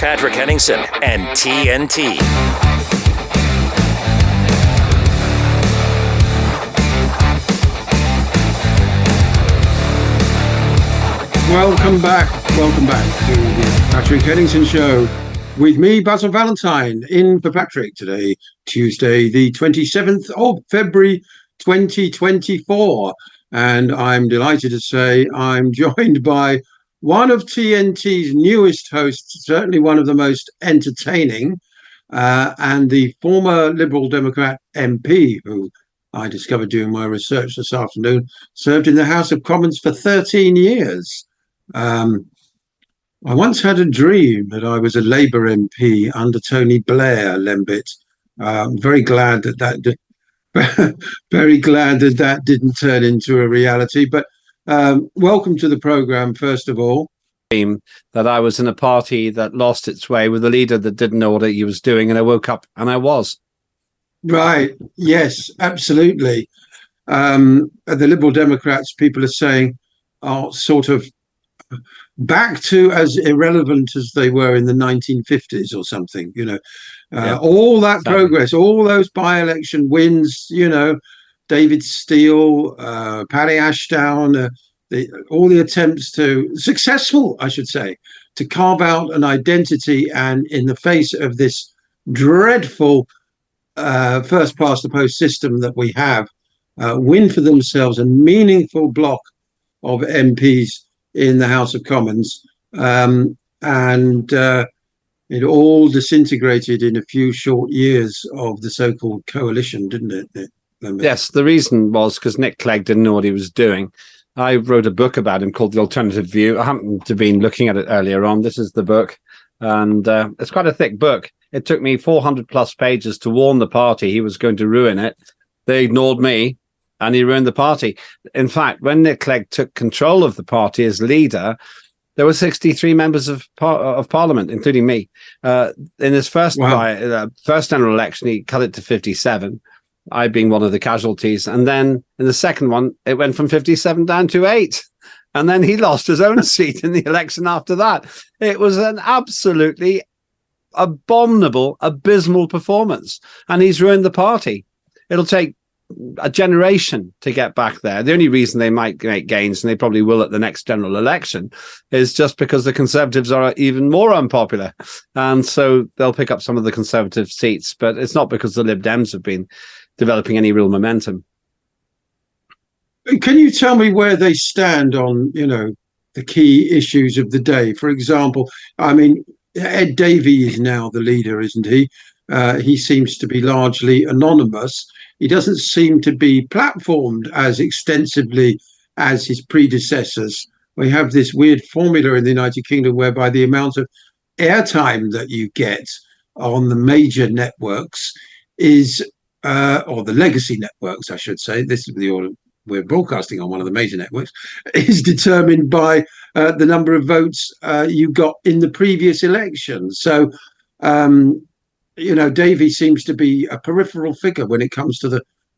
Patrick Henningsen and TNT. Welcome back to the Patrick Henningsen Show with me, Basil Valentine, in for Patrick today, Tuesday, the 27th of February, 2024. And I'm delighted to say I'm joined by one of TNT's newest hosts, certainly one of the most entertaining, and the former Liberal Democrat MP, who I discovered doing my research this afternoon, served in the House of Commons for 13 years. I once had a dream that I was a Labour MP under Tony Blair, Lembit. Very glad that didn't turn into a reality. But welcome to the programme, first of all. That I was in a party that lost its way with a leader that didn't know what he was doing, and I woke up and I was. Right. Yes, absolutely. The Liberal Democrats, people are saying, are sort of back to as irrelevant as they were in the 1950s or something, all that progress, all those by-election wins, David Steele, Paddy Ashdown, all the attempts successful, I should say, to carve out an identity, and in the face of this dreadful first past the post system that we have, win for themselves a meaningful block of MPs in the House of Commons, and it all disintegrated in a few short years of the so-called coalition, didn't it? Yes, the reason was because Nick Clegg didn't know what he was doing. I wrote a book about him called The Alternative View. I happened to have been looking at it earlier on. This is the book, and it's quite a thick book. It took me 400 plus pages to warn the party he was going to ruin it. They ignored me, and he ruined the party. In fact, when Nick Clegg took control of the party as leader, there were 63 members of Parliament, including me. In his first general election, he cut it to 57, I being one of the casualties. And then in the second one, it went from 57 down to 8. And then he lost his own seat in the election after that. It was an absolutely abominable, abysmal performance. And he's ruined the party. It'll take a generation to get back there. The only reason they might make gains, and they probably will at the next general election, is just because the Conservatives are even more unpopular. And so they'll pick up some of the Conservative seats, but it's not because the Lib Dems have been developing any real momentum. Can you tell me where they stand on, the key issues of the day? For example, Ed Davey is now the leader, isn't he? He seems to be largely anonymous. He doesn't seem to be platformed as extensively as his predecessors. We have this weird formula in the United Kingdom whereby the amount of airtime that you get on the major networks is, or the legacy networks, I should say, this is the order we're broadcasting on one of the major networks, is determined by the number of votes you got in the previous election. So, Davey seems to be a peripheral figure when it comes to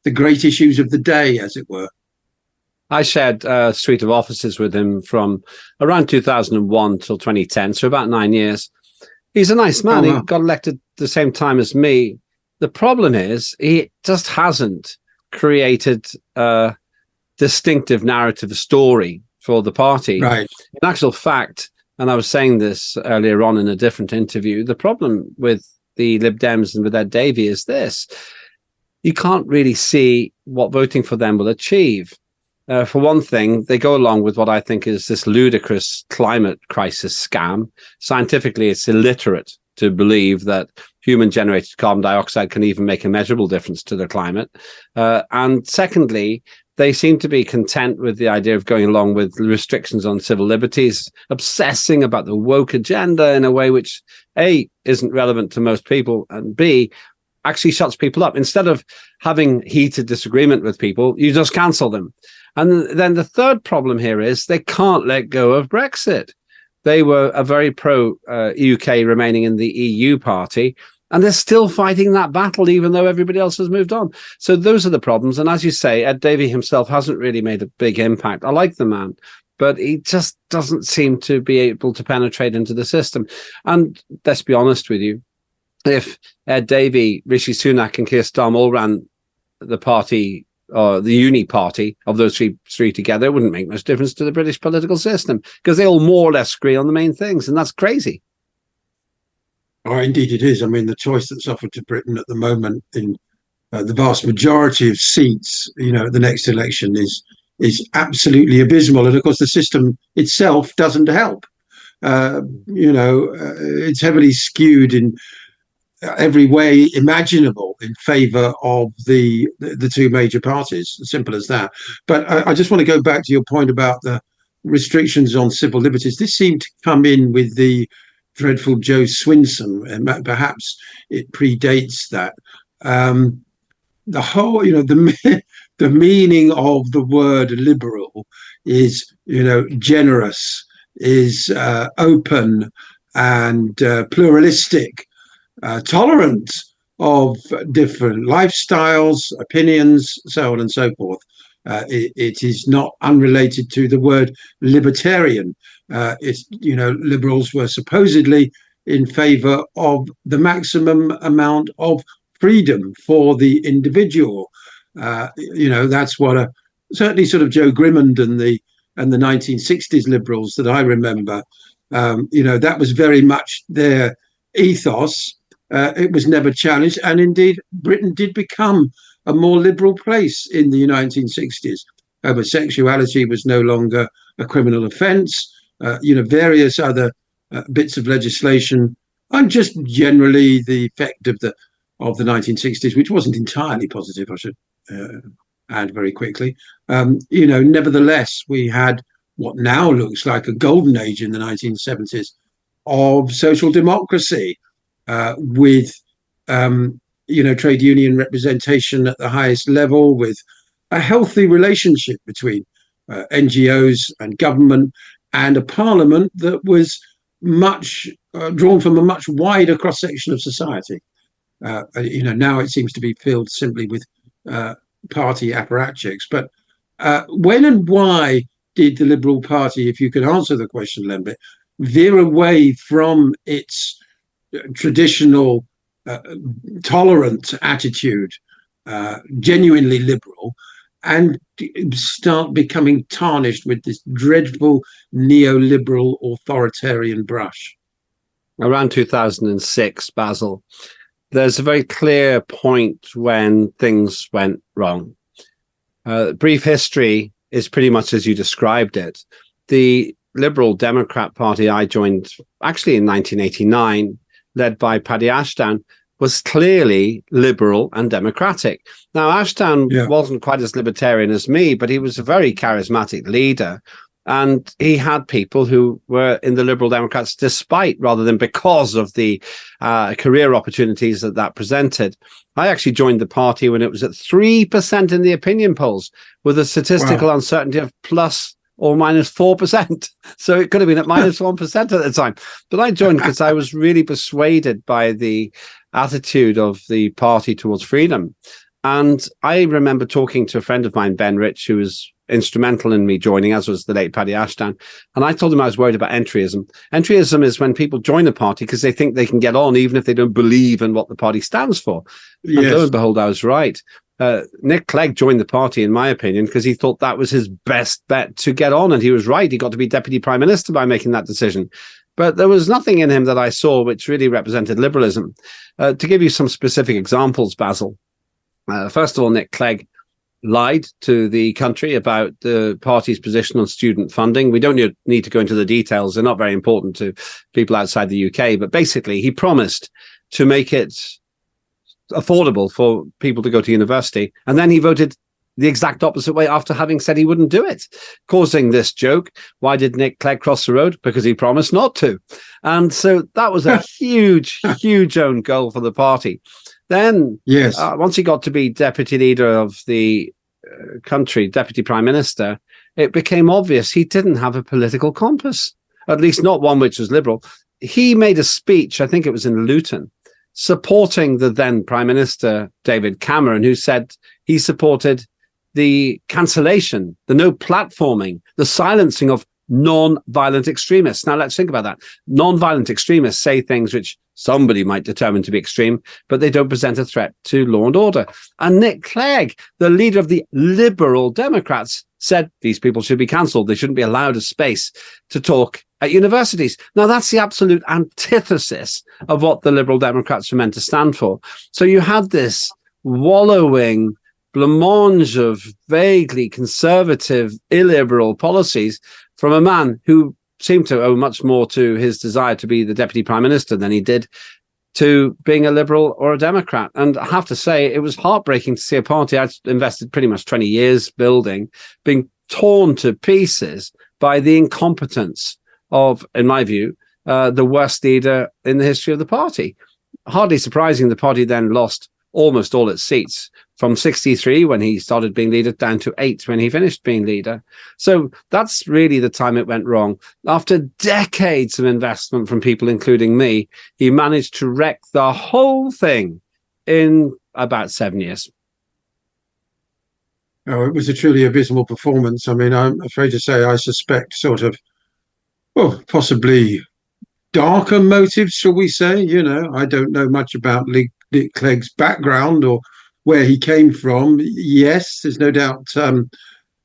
the great issues of the day, as it were. I shared a suite of offices with him from around 2001 till 2010, so about 9 years. He's a nice man. He got elected the same time as me. The problem is he just hasn't created a distinctive narrative story for the party. Right. In actual fact, and I was saying this earlier on in a different interview, the problem with the Lib Dems and with Ed Davey is this: you can't really see what voting for them will achieve. For one thing, they go along with what I think is this ludicrous climate crisis scam. Scientifically, it's illiterate to believe that human-generated carbon dioxide can even make a measurable difference to the climate. And secondly, they seem to be content with the idea of going along with restrictions on civil liberties, obsessing about the woke agenda in a way which, A, isn't relevant to most people, and B, actually shuts people up. Instead of having heated disagreement with people, you just cancel them. And then the third problem here is they can't let go of Brexit. They were a very pro-UK remaining in the EU party, and they're still fighting that battle, even though everybody else has moved on. So those are the problems. And as you say, Ed Davey himself hasn't really made a big impact. I like the man. but he just doesn't seem to be able to penetrate into the system. And let's be honest with you, if Ed Davey, Rishi Sunak and Keir Starmer all ran the party, or the Uni-Party of those three together, it wouldn't make much difference to the British political system, because they all more or less agree on the main things, and that's crazy. Oh, indeed it is. I mean, the choice that's offered to Britain at the moment in the vast majority of seats, at the next election is absolutely abysmal. And of course, the system itself doesn't help. It's heavily skewed in every way imaginable in favour of the two major parties. Simple as that. But I just want to go back to your point about the restrictions on civil liberties. This seemed to come in with the dreadful Joe Swinson, and perhaps it predates that. The whole, the meaning of the word liberal is, generous, is open and pluralistic, tolerant of different lifestyles, opinions, so on and so forth. It is not unrelated to the word libertarian. Liberals were supposedly in favor of the maximum amount of freedom for the individual. That's what certainly sort of Joe Grimmond and the 1960s liberals that I remember. That was very much their ethos. It was never challenged, and indeed Britain did become a more liberal place in the 1960s. Homosexuality was no longer a criminal offence. Various other bits of legislation, and just generally the effect of the 1960s, which wasn't entirely positive, I should add very quickly. Nevertheless, we had what now looks like a golden age in the 1970s of social democracy, with trade union representation at the highest level, with a healthy relationship between NGOs and government, and a parliament that was much drawn from a much wider cross-section of society. Now it seems to be filled simply with party apparatchiks. But when and why did the Liberal Party, if you could answer the question, Lembit, veer away from its traditional tolerant attitude, genuinely liberal, and start becoming tarnished with this dreadful neoliberal authoritarian brush? Around 2006, Basil, there's a very clear point when things went wrong. Brief history is pretty much as you described it. The Liberal Democrat Party I joined actually in 1989, led by Paddy Ashdown, was clearly liberal and democratic. Now, Ashdown wasn't quite as libertarian as me, but he was a very charismatic leader. And he had people who were in the Liberal Democrats despite rather than because of the career opportunities that presented. I actually joined the party when it was at 3% in the opinion polls, with a statistical uncertainty of plus or minus 4%. So it could have been at minus 1% at the time. But I joined because I was really persuaded by the attitude of the party towards freedom. And I remember talking to a friend of mine, Ben Rich, who was instrumental in me joining, as was the late Paddy Ashdown. And I told him I was worried about entryism. Entryism is when people join a party because they think they can get on, even if they don't believe in what the party stands for. Yes. And lo and behold, I was right. Nick Clegg joined the party, in my opinion, because he thought that was his best bet to get on. And he was right. He got to be Deputy Prime Minister by making that decision. But there was nothing in him that I saw which really represented liberalism. To give you some specific examples, Basil, first of all, Nick Clegg lied to the country about the party's position on student funding. We don't need to go into the details. They're not very important to people outside the UK. But basically, he promised to make it affordable for people to go to university. And then he voted the exact opposite way after having said he wouldn't do it, causing this joke. Why did Nick Clegg cross the road? Because he promised not to. And so that was a huge, huge own goal for the party. Then, once he got to be deputy leader of the country, deputy prime minister, it became obvious he didn't have a political compass, at least not one which was liberal. He made a speech, I think it was in Luton, supporting the then prime minister, David Cameron, who said he supported the cancellation, the no platforming, the silencing of non-violent extremists. Now, let's think about that. Non-violent extremists say things which somebody might determine to be extreme, but they don't present a threat to law and order. And Nick Clegg, the leader of the Liberal Democrats, said these people should be cancelled. They shouldn't be allowed a space to talk at universities. Now, that's the absolute antithesis of what the Liberal Democrats were meant to stand for. So you had this wallowing blancmange of vaguely conservative, illiberal policies from a man who seemed to owe much more to his desire to be the deputy prime minister than he did to being a Liberal or a Democrat. And I have to say, it was heartbreaking to see a party I'd invested pretty much 20 years building being torn to pieces by the incompetence of, in my view, the worst leader in the history of the party. Hardly surprising, the party then lost almost all its seats, from 63 when he started being leader down to 8 when he finished being leader. So that's really the time it went wrong. After decades of investment from people, including me, he managed to wreck the whole thing in about 7 years. Oh, it was a truly abysmal performance. I mean, I'm afraid to say I suspect sort of, well, possibly darker motives, shall we say? You know, I don't know much about Nick Clegg's background or where he came from. Yes, there's no doubt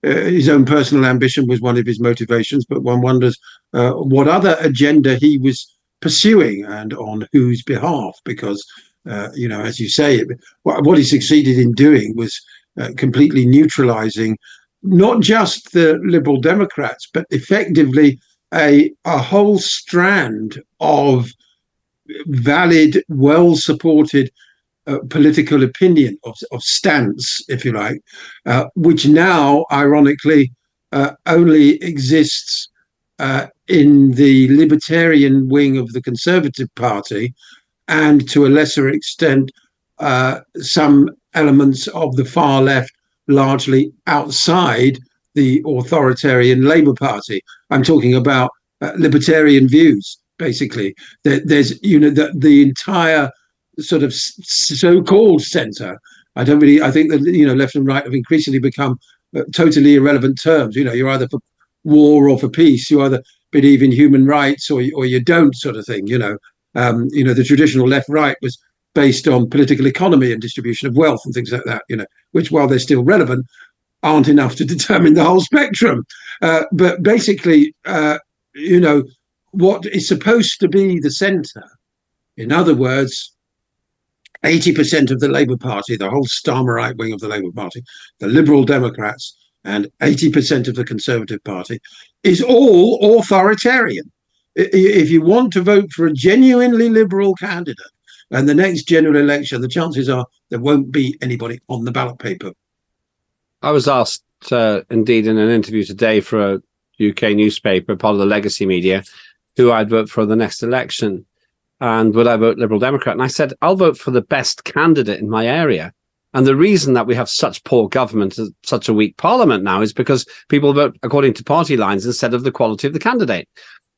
his own personal ambition was one of his motivations, but one wonders what other agenda he was pursuing and on whose behalf, because, you know, as you say, what he succeeded in doing was completely neutralizing not just the Liberal Democrats, but effectively a whole strand of valid, well-supported political opinion, of stance, if you like, which now, ironically, only exists in the libertarian wing of the Conservative Party, and to a lesser extent, some elements of the far left, largely outside the authoritarian Labour Party. I'm talking about libertarian views, basically. There's, you know, the entire sort of so-called centre. I think that, you know, left and right have increasingly become totally irrelevant terms. You know, you're either for war or for peace. You either believe in human rights or you don't, sort of thing. You know, the traditional left-right was based on political economy and distribution of wealth and things like that. You know, which, while they're still relevant, aren't enough to determine the whole spectrum. But basically, you know, what is supposed to be the centre, in other words, 80% of the Labour Party, the whole Starmerite wing of the Labour Party, the Liberal Democrats, and 80% of the Conservative Party, is all authoritarian. If you want to vote for a genuinely liberal candidate and the next general election, the chances are there won't be anybody on the ballot paper. I was asked, indeed, in an interview today for a UK newspaper, part of the legacy media, who I'd vote for the next election. And would I vote Liberal Democrat? And I said, I'll vote for the best candidate in my area. And the reason that we have such poor government, such a weak parliament now, is because people vote according to party lines instead of the quality of the candidate.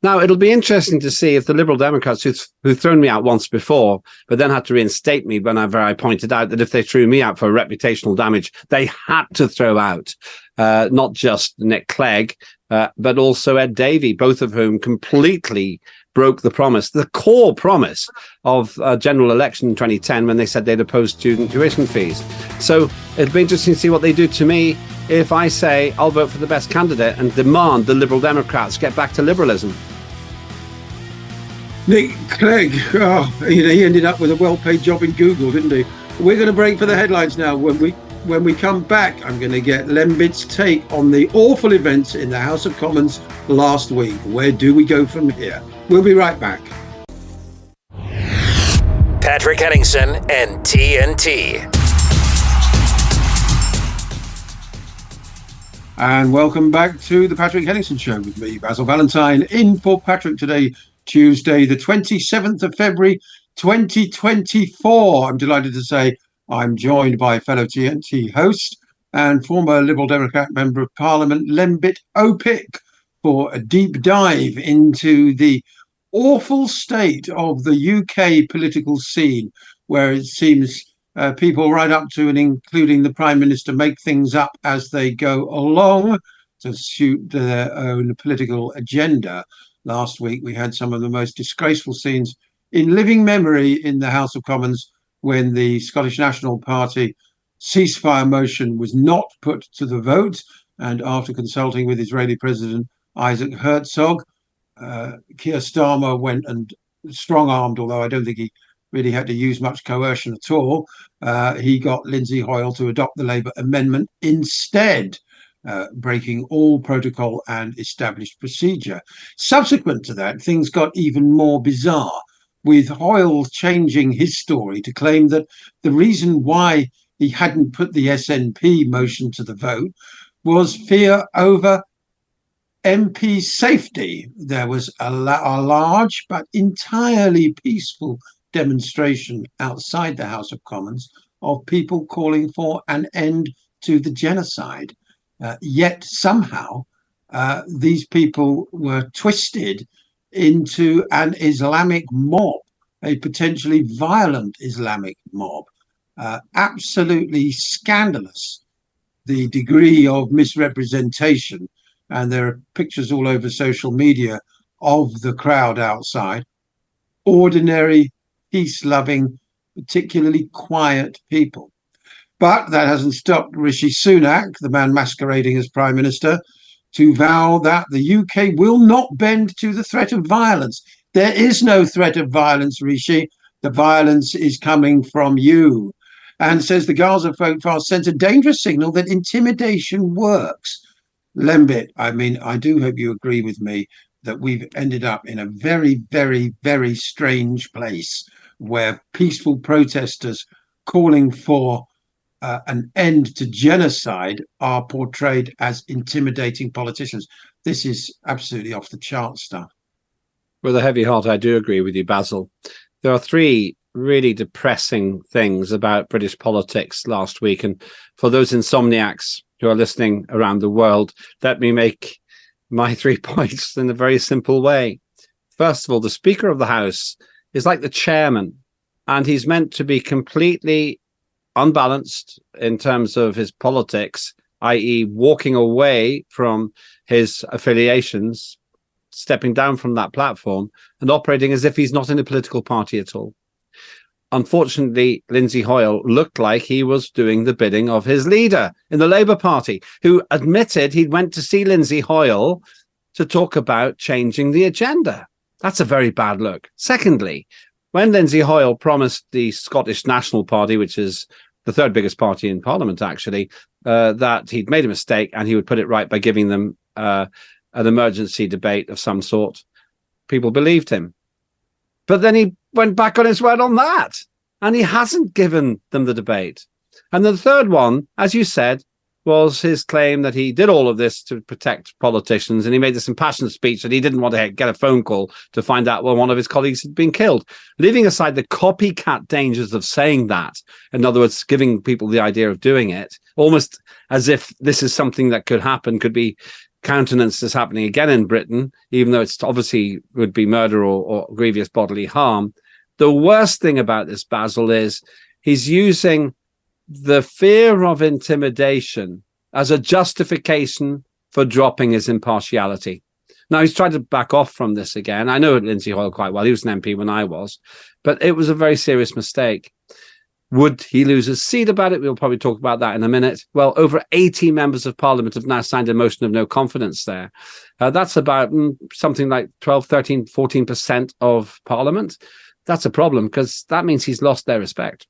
Now, it'll be interesting to see if the Liberal Democrats who've thrown me out once before, but then had to reinstate me whenever I pointed out that if they threw me out for reputational damage, they had to throw out not just Nick Clegg, but also Ed Davey, both of whom completely broke the promise, the core promise of a general election in 2010 when they said they'd oppose student tuition fees. So it'll be interesting to see what they do to me if I say I'll vote for the best candidate and demand the Liberal Democrats get back to liberalism. Nick Clegg, he ended up with a well-paid job in Google, didn't he? We're going to break for the headlines now. When we come back, I'm going to get Lembit's take on the awful events in the House of Commons last week. Where do we go from here? We'll be right back. Patrick Henningsen and TNT. And welcome back to the Patrick Henningsen Show with me, Basil Valentine, in for Patrick today, Tuesday, the 27th of February, 2024. I'm delighted to say I'm joined by fellow TNT host and former Liberal Democrat Member of Parliament, Lembit Öpik, for a deep dive into the awful state of the UK political scene, where it seems People right up to and including the Prime Minister make things up as they go along to suit their own political agenda. Last week, we had some of the most disgraceful scenes in living memory in the House of Commons when the Scottish National Party ceasefire motion was not put to the vote. And after consulting with Israeli President Isaac Herzog, Keir Starmer went and strong-armed, although I don't think he really had to use much coercion at all. He got Lindsay Hoyle to adopt the Labour amendment instead, breaking all protocol and established procedure. Subsequent to that, things got even more bizarre, with Hoyle changing his story to claim that the reason why he hadn't put the SNP motion to the vote was fear over MP safety. There was a large but entirely peaceful demonstration outside the House of Commons of people calling for an end to the genocide. Yet somehow these people were twisted into an Islamic mob, a potentially violent Islamic mob. Absolutely scandalous, the degree of misrepresentation. And there are pictures all over social media of the crowd outside. Ordinary, peace-loving, particularly quiet people. But that hasn't stopped Rishi Sunak, the man masquerading as Prime Minister, to vow that the UK will not bend to the threat of violence. There is no threat of violence, Rishi. The violence is coming from you. And says the Gaza Folk Fast sends a dangerous signal that intimidation works. Lembit, I do hope you agree with me that we've ended up in a very, very, very strange place where peaceful protesters calling for an end to genocide are portrayed as intimidating politicians. This is absolutely off the chart stuff. With a heavy heart, I do agree with you, Basil. There are three really depressing things about British politics last week. And for those insomniacs who are listening around the world, let me make my 3 points in a very simple way. First of all, the Speaker of the House is like the chairman, and he's meant to be completely unbalanced in terms of his politics, i.e. walking away from his affiliations, stepping down from that platform and operating as if he's not in a political party at all. Unfortunately, Lindsay Hoyle looked like he was doing the bidding of his leader in the Labour Party, who admitted he went to see Lindsay Hoyle to talk about changing the agenda. That's a very bad look. Secondly, when Lindsay Hoyle promised the Scottish National Party, which is the third biggest party in Parliament, actually, that he'd made a mistake and he would put it right by giving them an emergency debate of some sort, people believed him. But then he went back on his word on that, and he hasn't given them the debate. And the third one, as you said, was his claim that he did all of this to protect politicians, and he made this impassioned speech that he didn't want to get a phone call to find out when one of his colleagues had been killed. Leaving aside the copycat dangers of saying that, in other words, giving people the idea of doing it, almost as if this is something that could happen, could be countenanced as happening again in Britain, even though it's obviously would be murder or grievous bodily harm. The worst thing about this, Basil, is he's using the fear of intimidation as a justification for dropping his impartiality. Now, he's tried to back off from this again. I know Lindsay Hoyle quite well. He was an MP when I was, but it was a very serious mistake. Would he lose his seat about it? We'll probably talk about that in a minute. Well, over 80 members of Parliament have now signed a motion of no confidence there. That's about something like 12, 13, 14% of Parliament. That's a problem because that means he's lost their respect.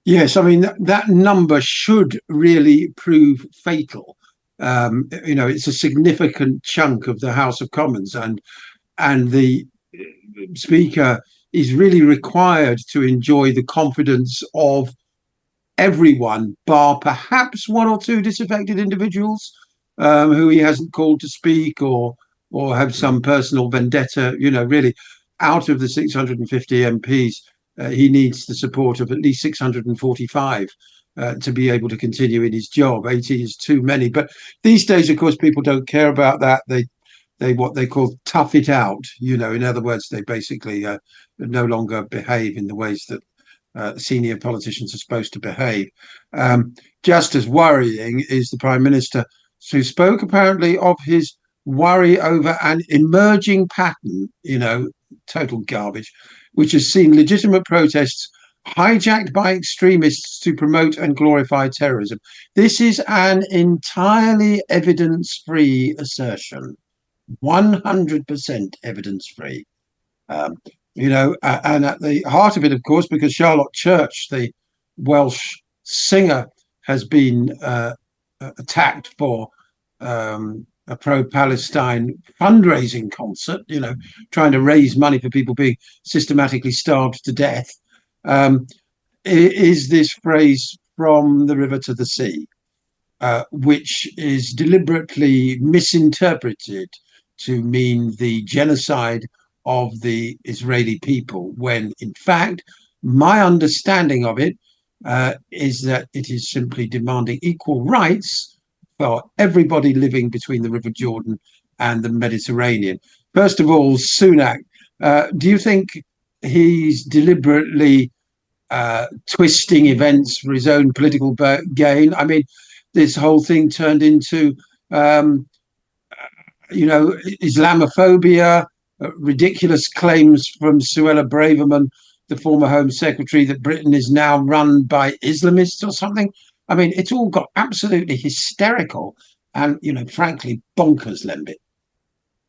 Yes, I mean, that number should really prove fatal. It's a significant chunk of the House of Commons, and the Speaker is really required to enjoy the confidence of everyone, bar perhaps one or two disaffected individuals who he hasn't called to speak or have some personal vendetta. Really, out of the 650 MPs, he needs the support of at least 645 to be able to continue in his job. 80 is too many. But these days, of course, people don't care about that. They what they call tough it out. In other words, they basically no longer behave in the ways that senior politicians are supposed to behave. Just as worrying is the Prime Minister, who spoke apparently of his worry over an emerging pattern, total garbage, which has seen legitimate protests hijacked by extremists to promote and glorify terrorism. This is an entirely evidence-free assertion, 100% evidence-free. And at the heart of it, of course, because Charlotte Church, the Welsh singer, has been attacked for a pro-Palestine fundraising concert, trying to raise money for people being systematically starved to death, is this phrase "from the river to the sea," which is deliberately misinterpreted to mean the genocide of the Israeli people, when in fact my understanding of it is that it is simply demanding equal rights for everybody living between the River Jordan and the Mediterranean. First of all, Sunak, do you think he's deliberately twisting events for his own political gain? I mean, this whole thing turned into, Islamophobia, ridiculous claims from Suella Braverman, the former Home Secretary, that Britain is now run by Islamists or something. I mean, it's all got absolutely hysterical and, frankly, bonkers, Lembit.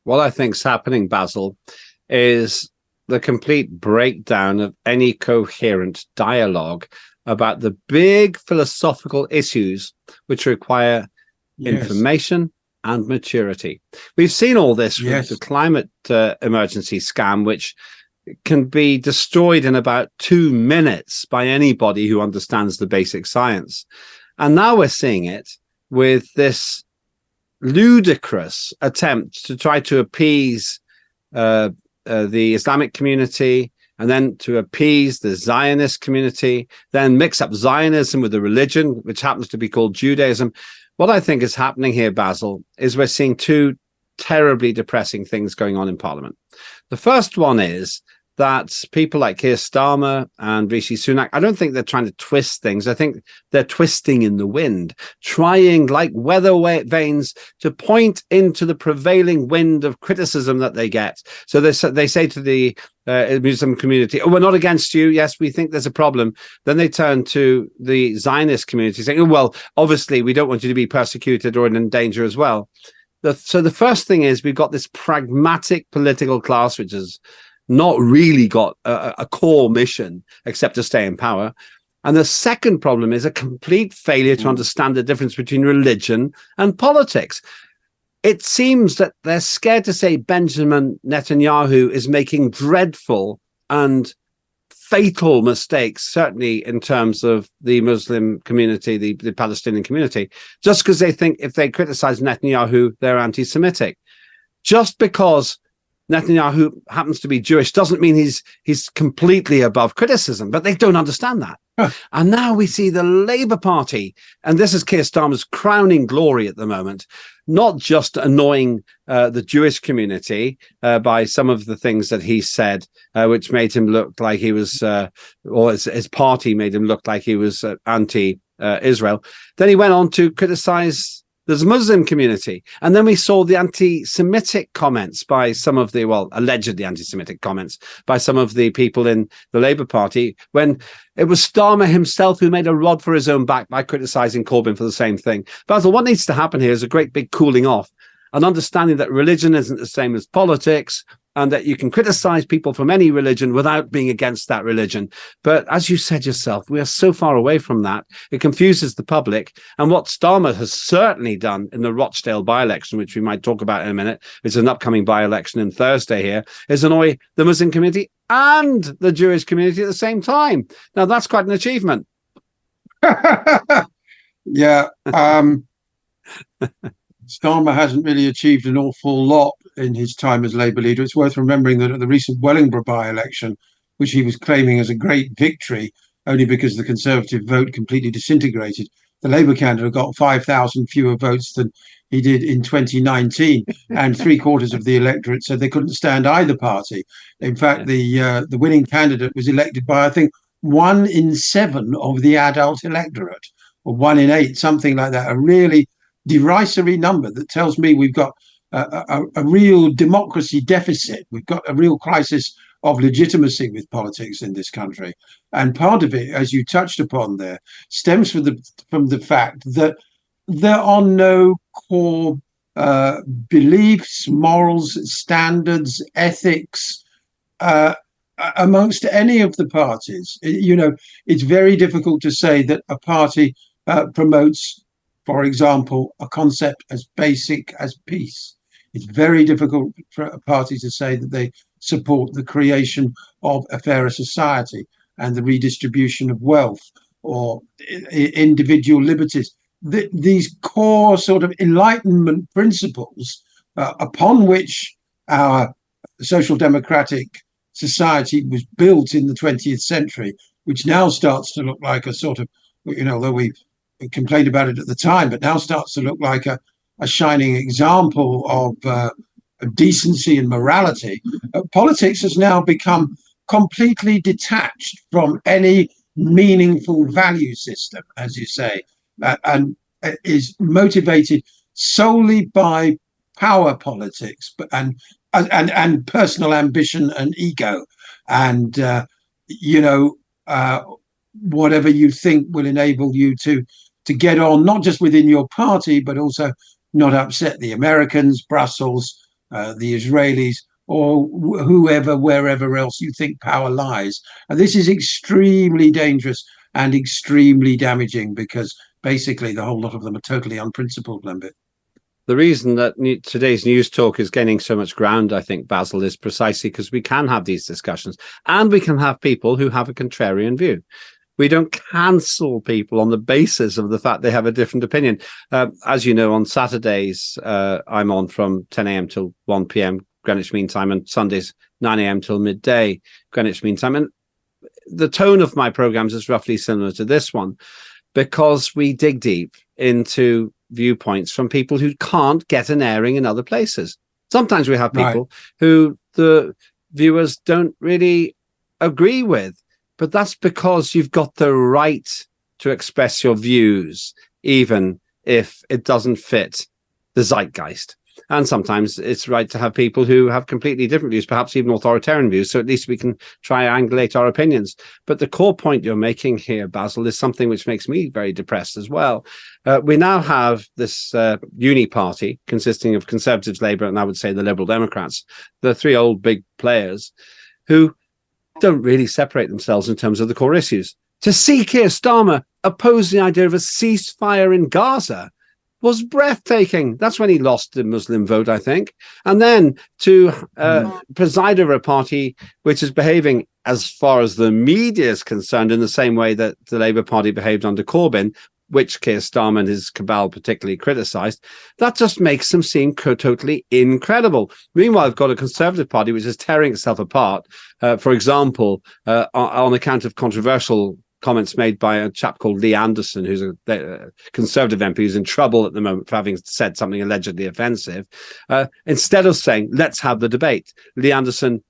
What I think's happening, Basil, is the complete breakdown of any coherent dialogue about the big philosophical issues which require information and maturity. We've seen all this with the climate emergency scam, which can be destroyed in about 2 minutes by anybody who understands the basic science. And now we're seeing it with this ludicrous attempt to try to appease the Islamic community, and then to appease the Zionist community, then mix up Zionism with the religion, which happens to be called Judaism. What I think is happening here, Basil, is we're seeing two terribly depressing things going on in Parliament. The first one is that people like Keir Starmer and Rishi Sunak, I don't think they're trying to twist things. I think they're twisting in the wind, trying like weather vanes to point into the prevailing wind of criticism that they get. So they say to the Muslim community, "Oh, we're not against you. Yes, we think there's a problem." Then they turn to the Zionist community saying, "Oh, well, obviously we don't want you to be persecuted or in danger as well." So the first thing is we've got this pragmatic political class, which has not really got a core mission except to stay in power. And the second problem is a complete failure to understand the difference between religion and politics. It seems that they're scared to say Benjamin Netanyahu is making dreadful and fatal mistakes, certainly in terms of the Muslim community, the Palestinian community, just because they think if they criticize Netanyahu, they're anti-Semitic. Just because Netanyahu happens to be Jewish doesn't mean he's completely above criticism, but they don't understand that. And now we see the Labour Party, and this is Keir Starmer's crowning glory at the moment, not just annoying the Jewish community by some of the things that he said, which made him look like he was, or his party made him look like he was anti-Israel. Then he went on to criticize the Muslim community. And then we saw the anti-Semitic comments by some of the, allegedly anti-Semitic comments by some of the people in the Labour Party, when it was Starmer himself who made a rod for his own back by criticising Corbyn for the same thing. Basil, what needs to happen here is a great big cooling off, an understanding that religion isn't the same as politics, and that you can criticize people from any religion without being against that religion. But as you said yourself, we are so far away from that. It confuses the public. And what Starmer has certainly done in the Rochdale by-election, which we might talk about in a minute, which is an upcoming by-election on Thursday here, is annoy the Muslim community and the Jewish community at the same time. Now, that's quite an achievement. Yeah. Starmer hasn't really achieved an awful lot in his time as Labour leader. It's worth remembering that at the recent Wellingborough by-election, which he was claiming as a great victory, only because the Conservative vote completely disintegrated, the Labour candidate got 5,000 fewer votes than he did in 2019, and 3/4 of the electorate said they couldn't stand either party. In fact, the winning candidate was elected by, I think, 1 in 7 of the adult electorate, or 1 in 8, something like that, a really derisory number that tells me we've got a real democracy deficit. We've got a real crisis of legitimacy with politics in this country. And part of it, as you touched upon there, stems from the fact that there are no core beliefs, morals, standards, ethics amongst any of the parties. It's very difficult to say that a party promotes, for example, a concept as basic as peace. It's very difficult for a party to say that they support the creation of a fairer society and the redistribution of wealth or individual liberties. These core sort of Enlightenment principles upon which our social democratic society was built in the 20th century, which now starts to look like a sort of, although we complained about it at the time, but now starts to look like a shining example of decency and morality. Politics has now become completely detached from any meaningful value system, as you say, and is motivated solely by power politics, and personal ambition and ego, and whatever you think will enable you to get on, not just within your party, but also not upset the Americans, Brussels, the Israelis, or whoever, wherever else you think power lies. And this is extremely dangerous and extremely damaging, because basically the whole lot of them are totally unprincipled, Lembit. The reason that today's news talk is gaining so much ground, I think, Basil, is precisely because we can have these discussions, and we can have people who have a contrarian view. We don't cancel people on the basis of the fact they have a different opinion. As you know, on Saturdays, I'm on from 10 a.m. till 1 p.m. Greenwich Mean Time, and Sundays 9 a.m. till midday Greenwich Mean Time. And the tone of my programs is roughly similar to this one, because we dig deep into viewpoints from people who can't get an airing in other places. Sometimes we have people who the viewers don't really agree with, but that's because you've got the right to express your views, even if it doesn't fit the zeitgeist. And sometimes it's right to have people who have completely different views, perhaps even authoritarian views, so at least we can triangulate our opinions. But the core point you're making here, Basil, is something which makes me very depressed as well. We now have this Uni-Party consisting of Conservatives, Labour, and I would say the Liberal Democrats, the three old big players who don't really separate themselves in terms of the core issues. To see Keir Starmer oppose the idea of a ceasefire in Gaza was breathtaking. That's when he lost the Muslim vote, I think. And then to preside over a party which is behaving, as far as the media is concerned, in the same way that the Labour Party behaved under Corbyn, which Keir Starmer and his cabal particularly criticised, that just makes them seem totally incredible. Meanwhile, I've got a Conservative Party which is tearing itself apart, for example, on account of controversial comments made by a chap called Lee Anderson, who's a Conservative MP who's in trouble at the moment for having said something allegedly offensive. Instead of saying, let's have the debate, Lee Anderson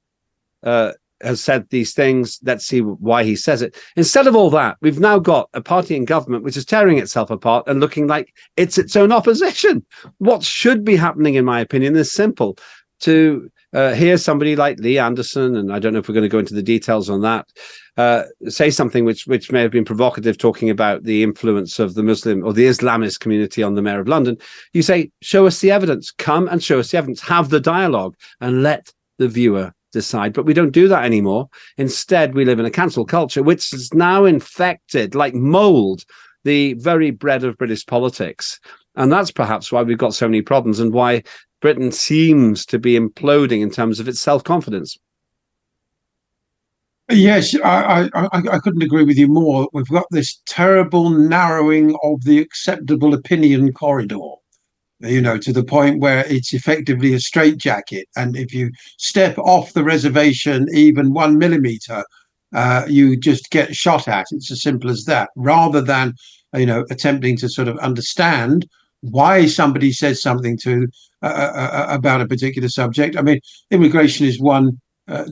has said these things, let's see why he says it. Instead of all that, we've now got a party in government which is tearing itself apart and looking like it's its own opposition. What should be happening, in my opinion, is simple. To hear somebody like Lee Anderson, and I don't know if we're going to go into the details on that, say something which may have been provocative, talking about the influence of the Muslim or the Islamist community on the Mayor of London. You say, show us the evidence, come and show us the evidence, have the dialogue, and let the viewer decide. But we don't do that anymore. Instead, we live in a cancel culture, which is now infected like mold the very bread of British politics. And that's perhaps why we've got so many problems, and why Britain seems to be imploding in terms of its self-confidence. Yes, I couldn't agree with you more. We've got this terrible narrowing of the acceptable opinion corridor, to the point where it's effectively a straitjacket. And if you step off the reservation even 1 millimeter, you just get shot at. It's as simple as that, rather than, attempting to sort of understand why somebody says something about a particular subject. I mean, immigration is one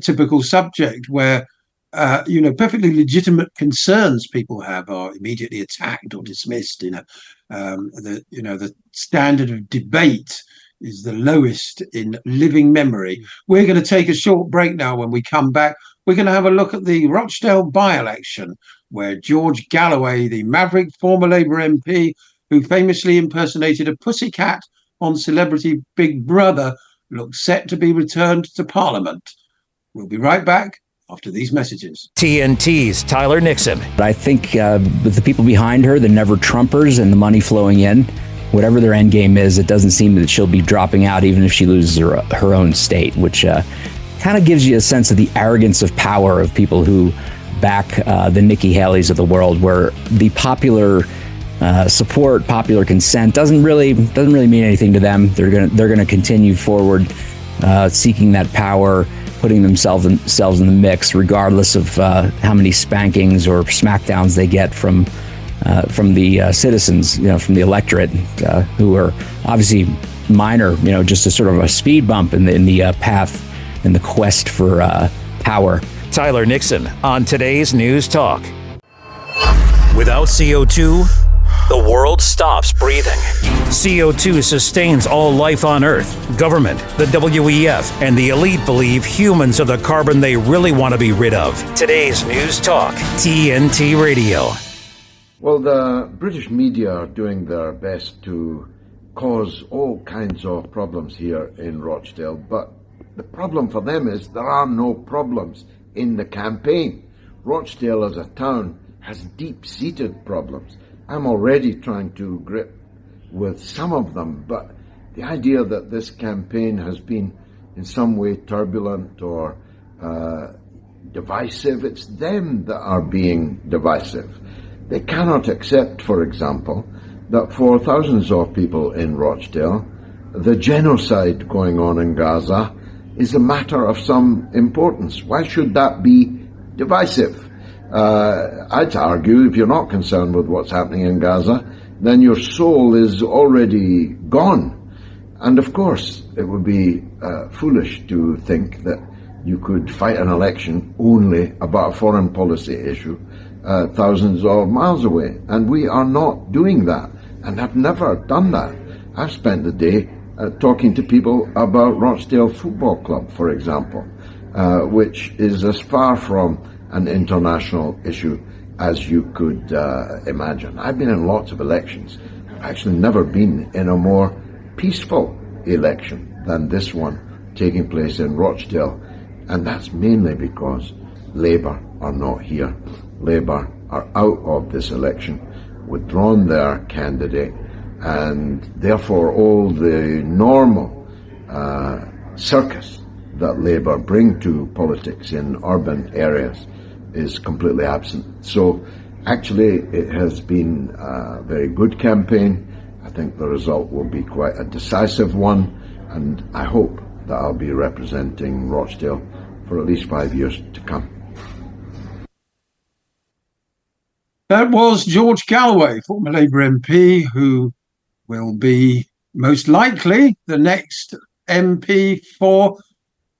typical subject where perfectly legitimate concerns people have are immediately attacked or dismissed. The standard of debate is the lowest in living memory. We're going to take a short break now. When we come back, we're going to have a look at the Rochdale by-election, where George Galloway, the maverick former Labour MP who famously impersonated a pussycat on Celebrity Big Brother, looks set to be returned to Parliament. We'll be right back after these messages. TNT's Tyler Nixon. I think with the people behind her, the never Trumpers and the money flowing in, whatever their end game is, it doesn't seem that she'll be dropping out even if she loses her own state, which kind of gives you a sense of the arrogance of power of people who back the Nikki Haley's of the world, where the popular support, popular consent doesn't really mean anything to them. They're gonna continue forward, seeking that power, putting themselves in the mix, regardless of how many spankings or smackdowns they get from the citizens, from the electorate, who are obviously minor, just a sort of a speed bump in the path in the quest for power. Tyler Nixon on today's News Talk. Without CO2, the world stops breathing. CO2 sustains all life on Earth. Government, the WEF, and the elite believe humans are the carbon they really want to be rid of. Today's News Talk, TNT Radio. Well, the British media are doing their best to cause all kinds of problems here in Rochdale, but the problem for them is there are no problems in the campaign. Rochdale as a town has deep-seated problems. I'm already trying to grip with some of them, but the idea that this campaign has been in some way turbulent or divisive, it's them that are being divisive. They cannot accept, for example, that for thousands of people in Rochdale, the genocide going on in Gaza is a matter of some importance. Why should that be divisive? I'd argue if you're not concerned with what's happening in Gaza, then your soul is already gone. And of course, it would be foolish to think that you could fight an election only about a foreign policy issue thousands of miles away. And we are not doing that, and have never done that. I've spent the day talking to people about Rochdale Football Club, for example, which is as far from an international issue as you could imagine. I've been in lots of elections. I've actually never been in a more peaceful election than this one taking place in Rochdale, and that's mainly because Labour are not here. Labour are out of this election, withdrawn their candidate, and therefore all the normal circus that Labour bring to politics in urban areas is completely absent. So actually it has been a very good campaign. I think the result will be quite a decisive one, and I hope that I'll be representing Rochdale for at least 5 years to come. That was George Galloway, former Labour MP, who will be most likely the next MP for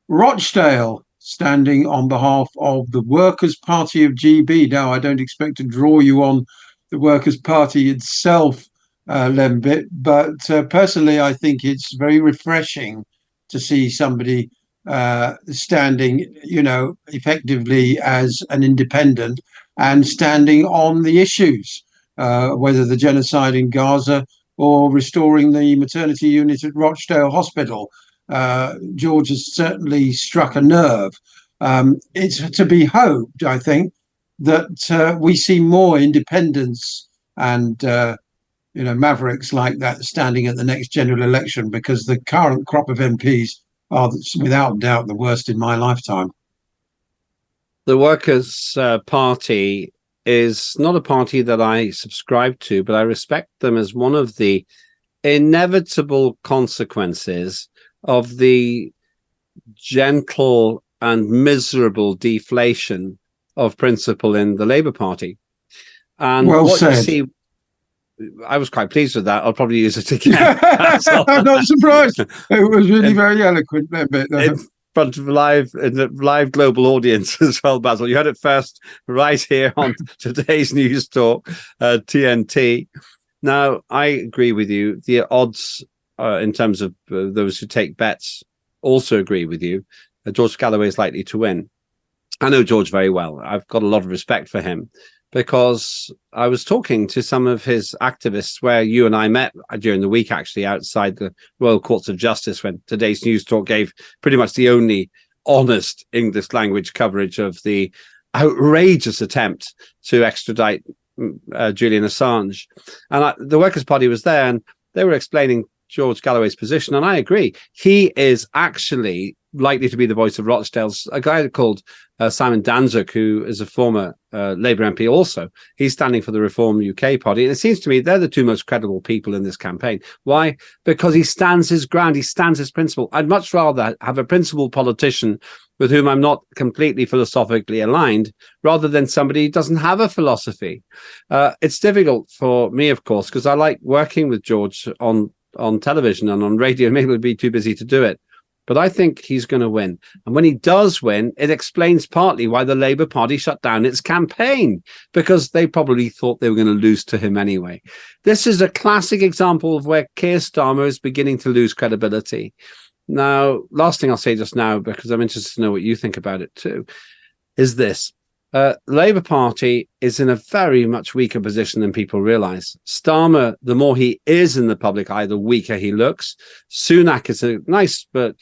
Rochdale, standing on behalf of the Workers' Party of GB. Now, I don't expect to draw you on the Workers' Party itself, Lembit, but personally, I think it's very refreshing to see somebody standing, effectively as an independent and standing on the issues, whether the genocide in Gaza or restoring the maternity unit at Rochdale Hospital. George has certainly struck a nerve. It's to be hoped, I think, that we see more independents and mavericks like that standing at the next general election, because the current crop of MPs are without doubt the worst in my lifetime. The Workers' Party is not a party that I subscribe to, but I respect them as one of the inevitable consequences of the gentle and miserable deflation of principle in the Labour Party. And well what said. You see, I was quite pleased with that. I'll probably use it again. I'm not surprised. It was really very eloquent. front of a live global audience as well, Basil. You heard it first right here on today's News Talk, TNT. Now, I agree with you. The odds in terms of those who take bets also agree with you. George Galloway is likely to win. I know George very well. I've got a lot of respect for him because I was talking to some of his activists where you and I met during the week, actually, outside the Royal Courts of Justice, when today's News Talk gave pretty much the only honest English language coverage of the outrageous attempt to extradite Julian Assange. And the Workers' Party was there, and they were explaining George Galloway's position, and I agree. He is actually likely to be the voice of Rochdale's. A guy called Simon Danczuk, who is a former Labour MP also. He's standing for the Reform UK party. And it seems to me they're the two most credible people in this campaign. Why? Because he stands his ground. He stands his principle. I'd much rather have a principled politician with whom I'm not completely philosophically aligned, rather than somebody who doesn't have a philosophy. It's difficult for me, of course, because I like working with George on television and on radio. Maybe we'll be too busy to do it. But I think he's going to win. And when he does win, it explains partly why the Labour Party shut down its campaign, because they probably thought they were going to lose to him anyway. This is a classic example of where Keir Starmer is beginning to lose credibility. Now, last thing I'll say just now, because I'm interested to know what you think about it too, is this. Labour Party is in a very much weaker position than people realise. Starmer, the more he is in the public eye, the weaker he looks. Sunak is a nice but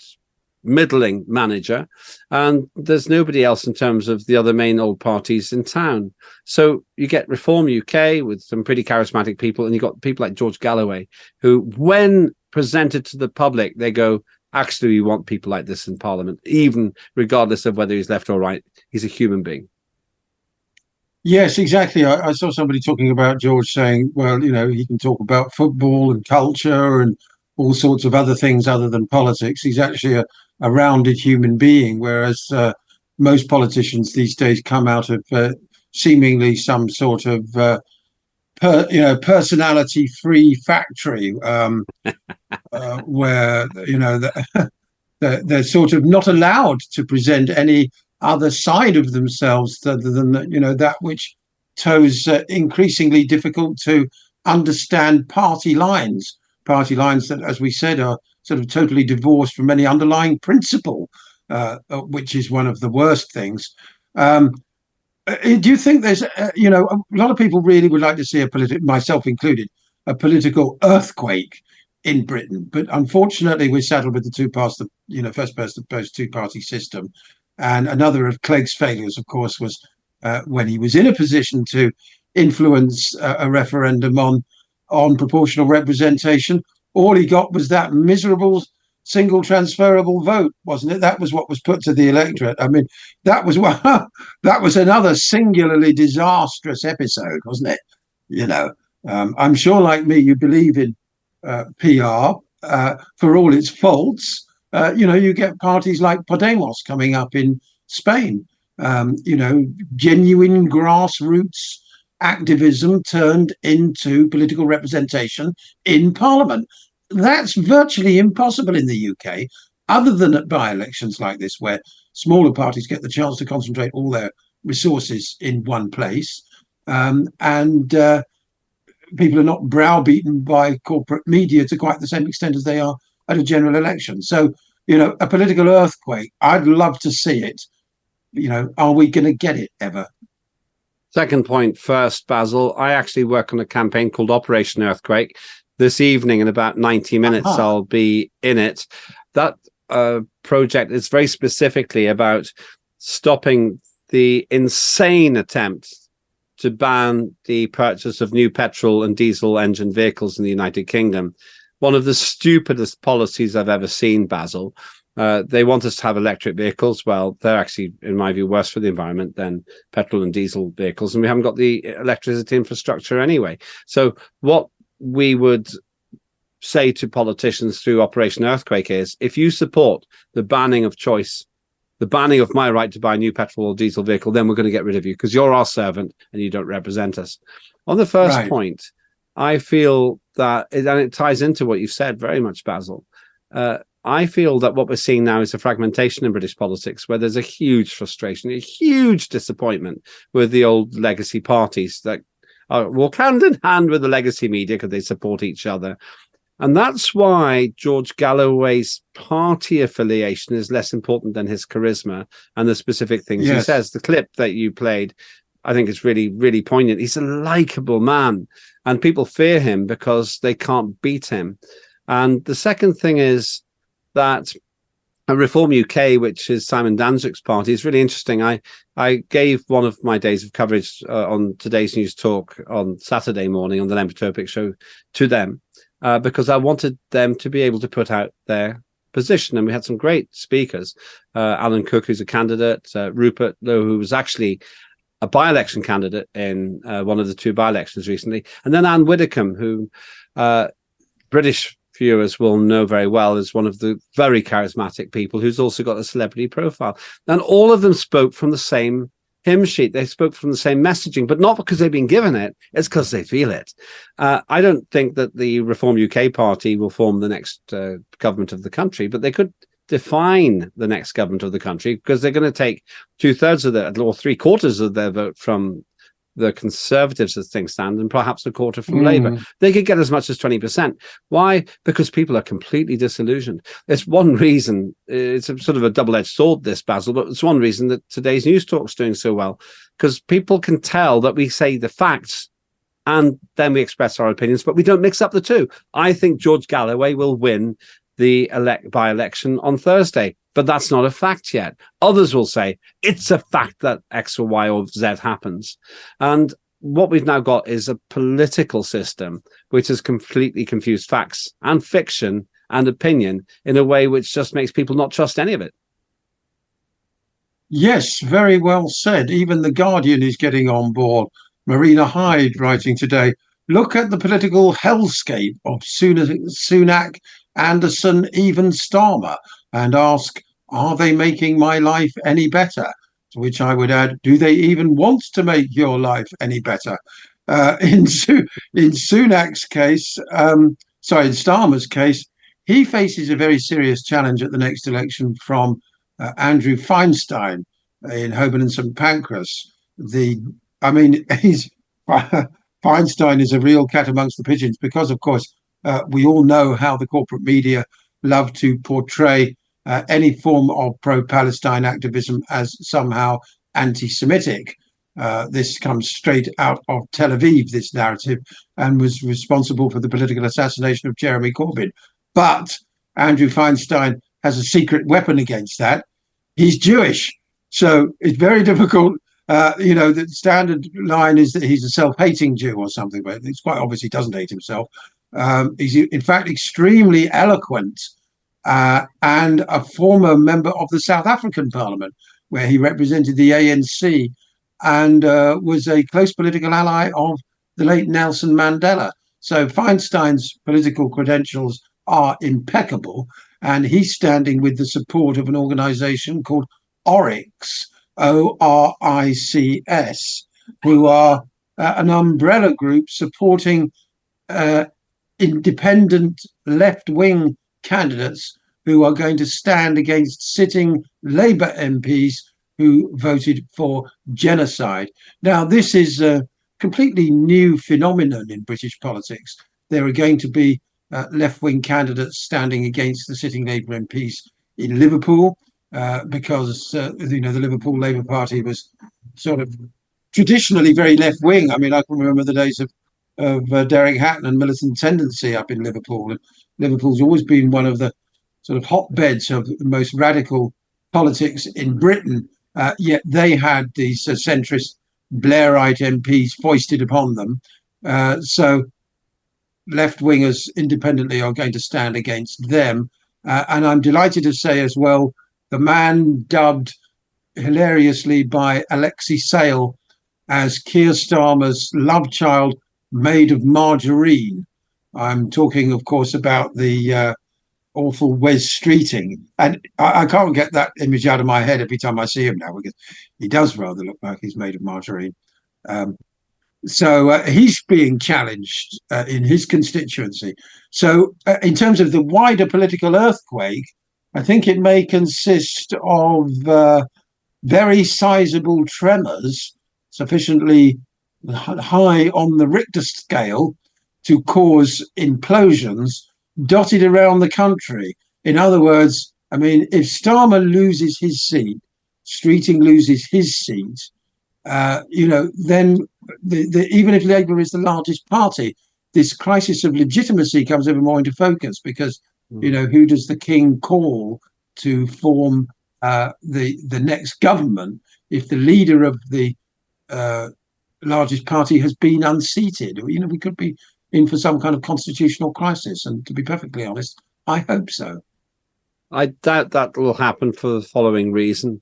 middling manager, and there's nobody else in terms of the other main old parties in town. So you get Reform UK with some pretty charismatic people, and you've got people like George Galloway, who, when presented to the public, they go, actually, we want people like this in Parliament, even regardless of whether he's left or right. He's a human being. Yes, exactly. I saw somebody talking about George saying, well, he can talk about football and culture and all sorts of other things other than politics. He's actually a rounded human being, whereas most politicians these days come out of seemingly some sort of, personality-free factory where, they're sort of not allowed to present any other side of themselves other than that which toes increasingly difficult to understand party lines that, as we said, are sort of totally divorced from any underlying principle, which is one of the worst things. Do you think there's a lot of people really would like to see myself included, a political earthquake in Britain, but unfortunately we're saddled with the two-party, first past the post two-party system. And another of Clegg's failures, of course, was when he was in a position to influence a referendum on proportional representation. All he got was that miserable single transferable vote, wasn't it? That was what was put to the electorate. I mean, that was another singularly disastrous episode, wasn't it? I'm sure, like me, you believe in PR for all its faults. You get parties like Podemos coming up in Spain, genuine grassroots activism turned into political representation in Parliament. That's virtually impossible in the UK, other than at by-elections like this, where smaller parties get the chance to concentrate all their resources in one place. And people are not browbeaten by corporate media to quite the same extent as they are at a general election. So, a political earthquake, I'd love to see it. Are we going to get it ever? Second point first, Basil. I actually work on a campaign called Operation Earthquake. This evening, in about 90 minutes, I'll be in it. That project is very specifically about stopping the insane attempt to ban the purchase of new petrol and diesel engine vehicles in the United Kingdom. One of the stupidest policies I've ever seen, Basil. They want us to have electric vehicles. Well, they're actually, in my view, worse for the environment than petrol and diesel vehicles. And we haven't got the electricity infrastructure anyway. So what we would say to politicians through Operation Earthquake is, if you support the banning of choice, the banning of my right to buy a new petrol or diesel vehicle, then we're going to get rid of you because you're our servant and you don't represent us. On the first point, I feel that, and it ties into what you said very much, Basil. I feel that what we're seeing now is a fragmentation in British politics, where there's a huge frustration, a huge disappointment with the old legacy parties that walk hand in hand with the legacy media because they support each other. And that's why George Galloway's party affiliation is less important than his charisma and the specific things he says. The clip that you played, I think is really, really poignant. He's a likable man, and people fear him because they can't beat him. And the second thing is that Reform UK, which is Simon Danzig's party, is really interesting. I gave one of my days of coverage on Today's News Talk on Saturday morning on the Lembit Öpik Show to them. Because I wanted them to be able to put out their position. And we had some great speakers. Alan Cook, who's a candidate, Rupert Lowe, who was actually a by-election candidate in one of the 2 by-elections recently, and then Anne Widdecombe, who British viewers will know very well as one of the very charismatic people who's also got a celebrity profile. And all of them spoke from the same hymn sheet. They spoke from the same messaging, but not because they've been given it. It's because they feel it. I don't think that the Reform UK party will form the next government of the country, but they could define the next government of the country, because they're going to take 2/3 of their, or 3/4 of their vote from the Conservatives as things stand, and perhaps a quarter from Labour. They could get as much as 20%. Why? Because people are completely disillusioned. It's one reason, it's a sort of a double-edged sword, this, Basil, but it's one reason that Today's News Talk's doing so well, because people can tell that we say the facts and then we express our opinions, but we don't mix up the two. I think George Galloway will win the by-election on Thursday, but that's not a fact yet. Others will say it's a fact that X or Y or Z happens. And what we've now got is a political system which has completely confused facts and fiction and opinion in a way which just makes people not trust any of it. Yes, very well said. Even The Guardian is getting on board. Marina Hyde writing today, look at the political hellscape of Sunak, Anderson, even Starmer, and ask, are they making my life any better? To which I would add, do they even want to make your life any better? In Sunak's case, in Starmer's case, he faces a very serious challenge at the next election from Andrew Feinstein in Holborn and St Pancras. Feinstein is a real cat amongst the pigeons because, of course, we all know how the corporate media love to portray any form of pro-Palestine activism as somehow anti-Semitic. This comes straight out of Tel Aviv, this narrative, and was responsible for the political assassination of Jeremy Corbyn. But Andrew Feinstein has a secret weapon against that. He's Jewish. So it's very difficult. The standard line is that he's a self-hating Jew or something, but it's quite obvious he doesn't hate himself. He's in fact extremely eloquent and a former member of the South African Parliament, where he represented the ANC and was a close political ally of the late Nelson Mandela. So Feinstein's political credentials are impeccable, and he's standing with the support of an organization called ORICS, ORICS, who are an umbrella group supporting independent left-wing candidates who are going to stand against sitting Labour MPs who voted for genocide. Now, this is a completely new phenomenon in British politics. There are going to be left-wing candidates standing against the sitting Labour MPs in Liverpool because the Liverpool Labour Party was sort of traditionally very left-wing. I mean, I can remember the days of Derek Hatton and militant tendency up in Liverpool. And Liverpool's always been one of the sort of hotbeds of the most radical politics in Britain, yet they had these centrist Blairite MPs foisted upon them. So left-wingers independently are going to stand against them. And I'm delighted to say as well, the man dubbed hilariously by Alexei Sale as Keir Starmer's love child made of margarine. I'm talking, of course, about the awful Wes Streeting. And I can't get that image out of my head every time I see him now, because he does rather look like he's made of margarine. So he's being challenged in his constituency. So in terms of the wider political earthquake, I think it may consist of very sizable tremors, sufficiently high on the Richter scale to cause implosions dotted around the country. In other words, I mean, if Starmer loses his seat, Streeting loses his seat, then even if Labour is the largest party, this crisis of legitimacy comes ever more into focus because, who does the king call to form the next government if the leader of the largest party has been unseated? We could be in for some kind of constitutional crisis. And to be perfectly honest, I hope so. I doubt that will happen for the following reason.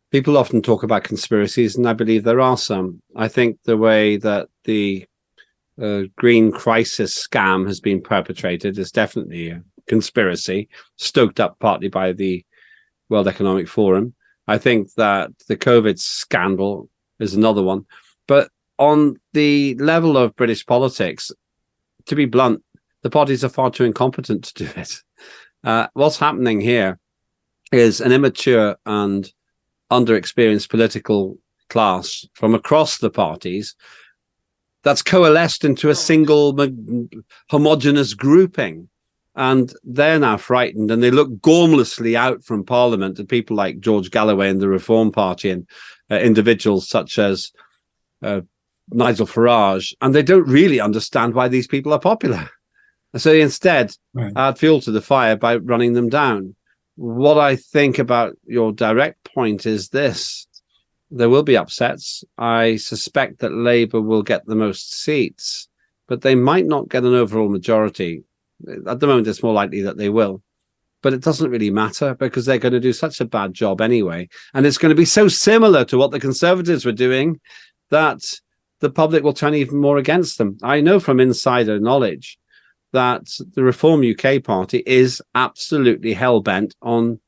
People often talk about conspiracies, and I believe there are some. I think the way that the green crisis scam has been perpetrated is definitely a conspiracy, stoked up partly by the World Economic Forum. I think that the COVID scandal is another one. But on the level of British politics, to be blunt, the parties are far too incompetent to do it. What's happening here is an immature and underexperienced political class from across the parties that's coalesced into a single homogenous grouping. And they're now frightened, and they look gormlessly out from Parliament at people like George Galloway and the Reform Party and individuals such as Nigel Farage, and they don't really understand why these people are popular. So instead, add fuel to the fire by running them down. What I think about your direct point is this. There will be upsets. I suspect that Labour will get the most seats, but they might not get an overall majority. At the moment, it's more likely that they will. But it doesn't really matter because they're going to do such a bad job anyway. And it's going to be so similar to what the Conservatives were doing that the public will turn even more against them. I know from insider knowledge that the Reform UK party is absolutely hell-bent on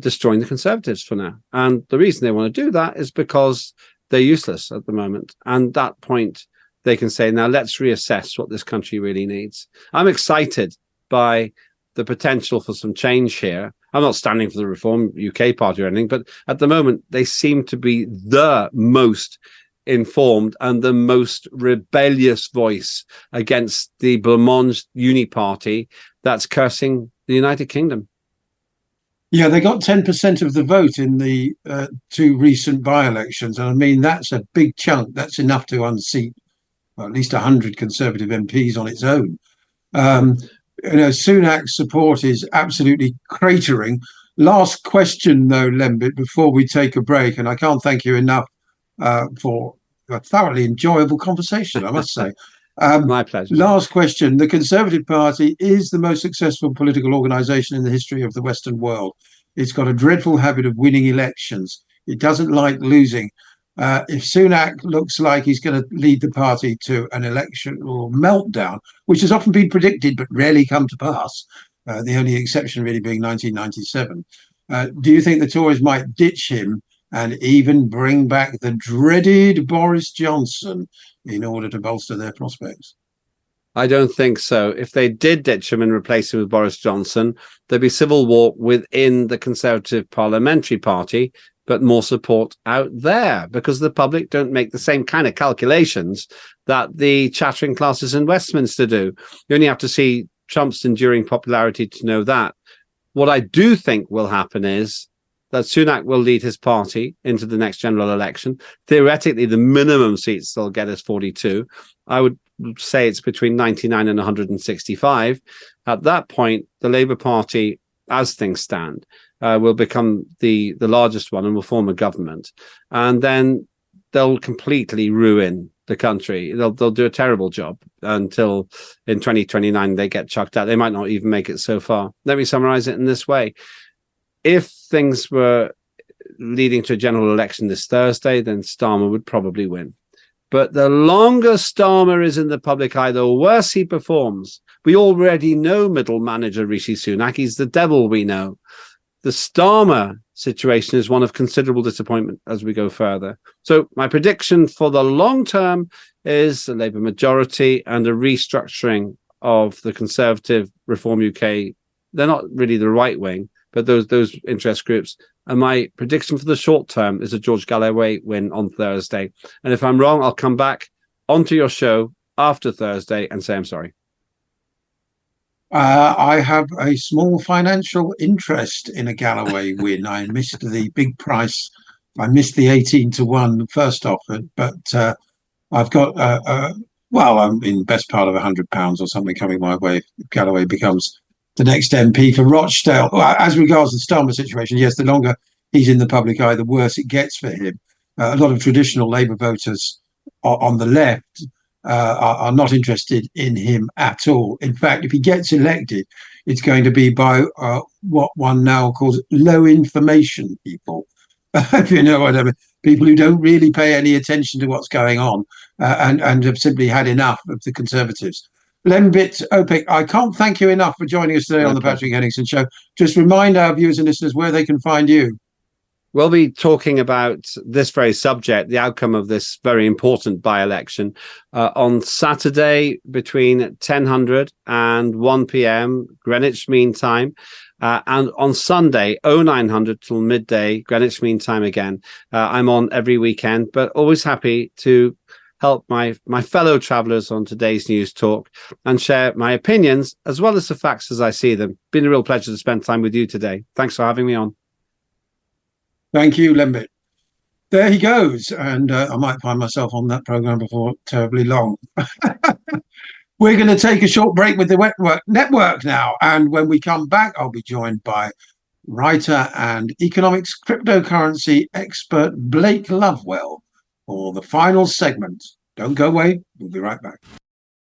destroying the Conservatives for now. And the reason they want to do that is because they're useless at the moment. And at that point, they can say, now let's reassess what this country really needs. I'm excited by the potential for some change here. I'm not standing for the Reform UK party or anything, but at the moment, they seem to be the most informed and the most rebellious voice against the blancmange Uni-Party that's cursing the United Kingdom. Yeah, they got 10% of the vote in the two recent by-elections. And I mean, that's a big chunk. That's enough to unseat at least 100 Conservative MPs on its own. Sunak's support is absolutely cratering. Last question, though, Lembit, before we take a break, and I can't thank you enough for a thoroughly enjoyable conversation, I must say. My pleasure. Last question. The Conservative Party is the most successful political organisation in the history of the Western world. It's got a dreadful habit of winning elections. It doesn't like losing. If Sunak looks like he's going to lead the party to an election or meltdown, which has often been predicted but rarely come to pass, the only exception really being 1997, do you think the Tories might ditch him and even bring back the dreaded Boris Johnson in order to bolster their prospects? I don't think so. If they did ditch him and replace him with Boris Johnson, there'd be civil war within the Conservative Parliamentary Party, but more support out there because the public don't make the same kind of calculations that the chattering classes in Westminster do. You only have to see Trump's enduring popularity to know that. What I do think will happen is that Sunak will lead his party into the next general election. Theoretically, the minimum seats they'll get is 42. I would say it's between 99 and 165. At that point, the Labour Party, as things stand, will become the largest one and will form a government. And then they'll completely ruin the country. They'll do a terrible job until in 2029 they get chucked out. They might not even make it so far. Let me summarize it in this way. If things were leading to a general election this Thursday, then Starmer would probably win. But the longer Starmer is in the public eye, the worse he performs. We already know middle manager Rishi Sunak. He's the devil we know. The Starmer situation is one of considerable disappointment as we go further. So my prediction for the long term is a Labour majority and a restructuring of the Conservative Reform UK. They're not really the right wing, but those interest groups. And my prediction for the short term is a George Galloway win on Thursday. And if I'm wrong, I'll come back onto your show after Thursday and say I'm sorry. I have a small financial interest in a Galloway win. I missed the big price. I missed the 18-1 first offer, but I've got, I'm in best part of £100 or something coming my way if Galloway becomes the next MP for Rochdale. Well, as regards the Starmer situation, yes, the longer he's in the public eye, the worse it gets for him. A lot of traditional Labour voters on the left are not interested in him at all. In fact, if he gets elected, it's going to be by what one now calls low information people, if you know what I mean. People who don't really pay any attention to what's going on and have simply had enough of the Conservatives. Lembit Öpik, I can't thank you enough for joining us today on the Patrick Henningsen Show. Just remind our viewers and listeners where they can find you. We'll be talking about this very subject, the outcome of this very important by-election, on Saturday between 10:00 and 1 p.m. Greenwich Mean Time, and on Sunday 0900 till midday Greenwich Mean Time again. I'm on every weekend, but always happy to help my fellow travellers on today's news talk and share my opinions as well as the facts as I see them. Been a real pleasure to spend time with you today. Thanks for having me on. Thank you, Lembit. There he goes. And I might find myself on that programme before terribly long. We're going to take a short break with the network now. And when we come back, I'll be joined by writer and economics cryptocurrency expert Blake Lovewell for the final segment. Don't go away. We'll be right back.